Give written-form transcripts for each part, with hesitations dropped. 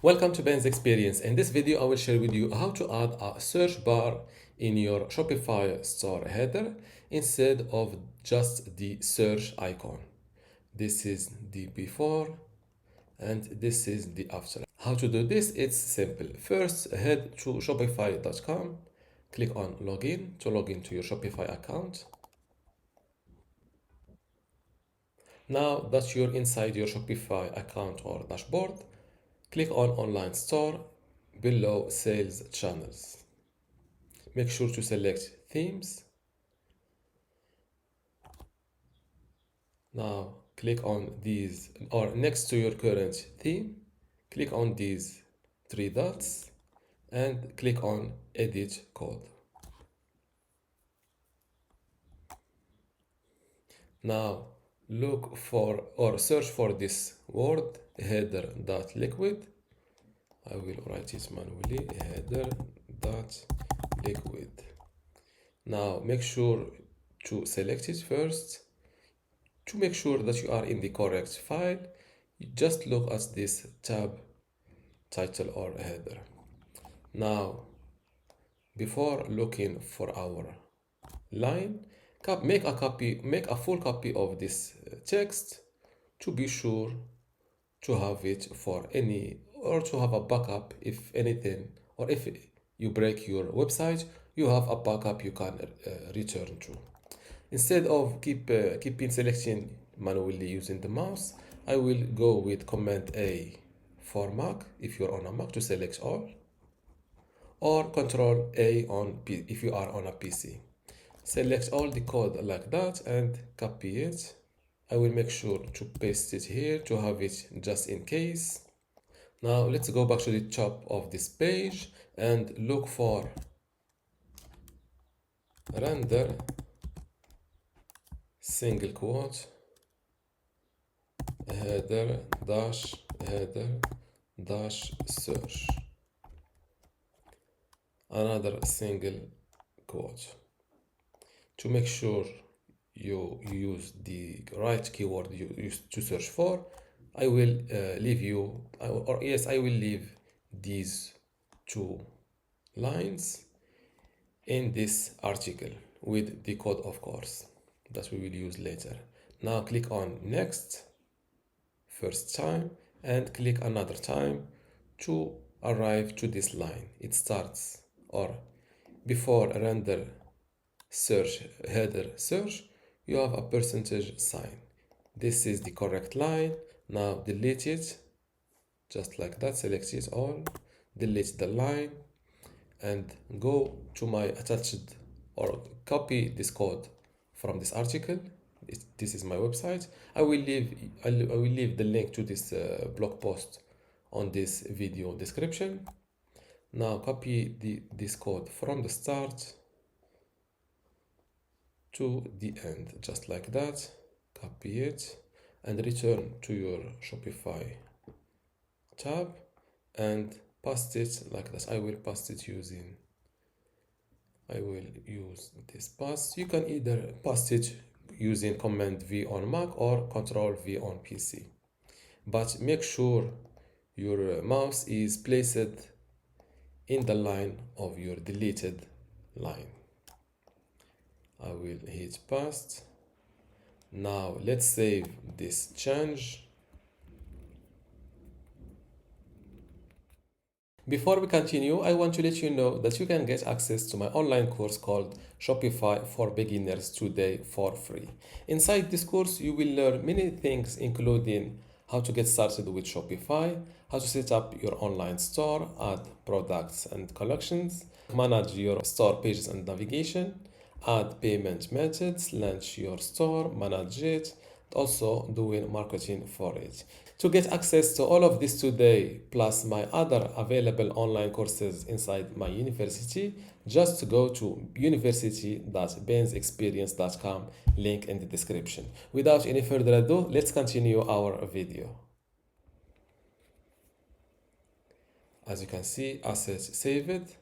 Welcome to Ben's Experience. In this video, I will share with you how to add a search bar in your Shopify store header instead of just the search icon. This is the before and this is the after. How to do this? It's simple. First, head to shopify.com, click on login to log into your Shopify account. Now that you're inside your Shopify account or dashboard, click on Online Store below Sales Channels. Make sure to select Themes. Now click on these, or next to your current theme, click on these three dots and click on Edit Code. Now look for or search for this word, header.liquid. I will write it manually, header.liquid. Now make sure to select it first. To make sure that you are in the correct file, you just look at this tab, title or header. Now, before looking for our line, make a full copy of this text to be sure to have it for any, or to have a backup if anything, or if you break your website, you have a backup you can return to. Instead of keeping selection manually using the mouse, I will go with Command A for Mac if you're on a Mac to select all, or Control A if you are on a PC. Select all the code like that and copy it. I will make sure to paste it here to have it just in case. Now let's go back to the top of this page and look for render single quote header dash search, another single quote. To make sure you use the right keyword you used to search for, I will I will leave these two lines in this article with the code, of course, that we will use later. Now click on next first time and click another time to arrive to this line. It starts, or before render search header search, you have a percentage sign. This is the correct line. Now delete it just like that. Select it all, delete the line and go to my attached, or copy this code from this article. This is my website. I will leave the link to this blog post on this video description. Now copy this code from the start to the end, just like that. Copy it and return to your Shopify tab and paste it like this. I will use this paste. You can either paste it using Command V on Mac or Control V on PC, but make sure your mouse is placed in the line of your deleted line. I will hit paste. Now let's save this change. Before we continue, I want to let you know that you can get access to my online course called Shopify for Beginners today for free. Inside this course, you will learn many things, including how to get started with Shopify, how to set up your online store, add products and collections, manage your store pages and navigation, add payment methods, launch your store, manage it, also doing marketing for it. To get access to all of this today, plus my other available online courses inside my university, just go to university.bensexperience.com, link in the description. Without any further ado, let's continue our video. As you can see, assets saved.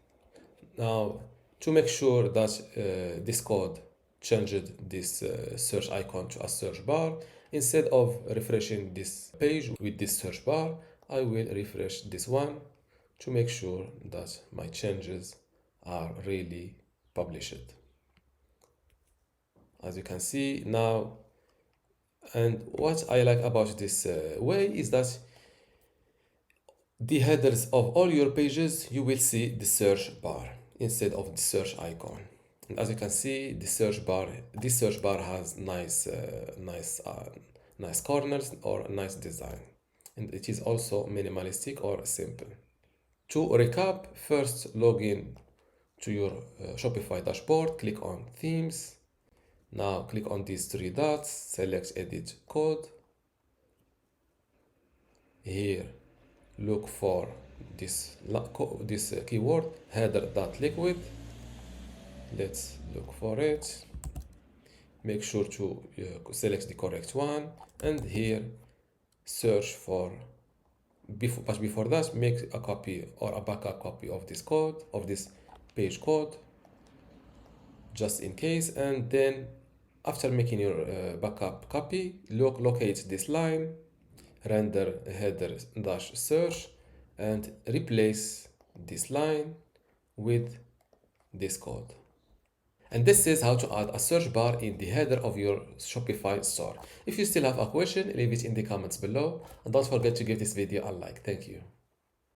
Now, to make sure that this code changed this search icon to a search bar, instead of refreshing this page with this search bar, I will refresh this one to make sure that my changes are really published. As you can see now, and what I like about this way is that the headers of all your pages, you will see the search bar instead of the search icon. And as you can see, this search bar has nice corners or nice design, and it is also minimalistic or simple. To recap, first log in to your Shopify dashboard, click on themes. Now click on these three dots, select edit code. Here look for this keyword header.liquid. Let's look for it. Make sure to select the correct one, and here search for before that, make a copy or a backup copy of this code, of this page code, just in case. And then after making your backup copy, locate this line, render header dash search, and replace this line with this code. And this is how to add a search bar in the header of your Shopify store. If you still have a question, leave it in the comments below, and don't forget to give this video a like. Thank you.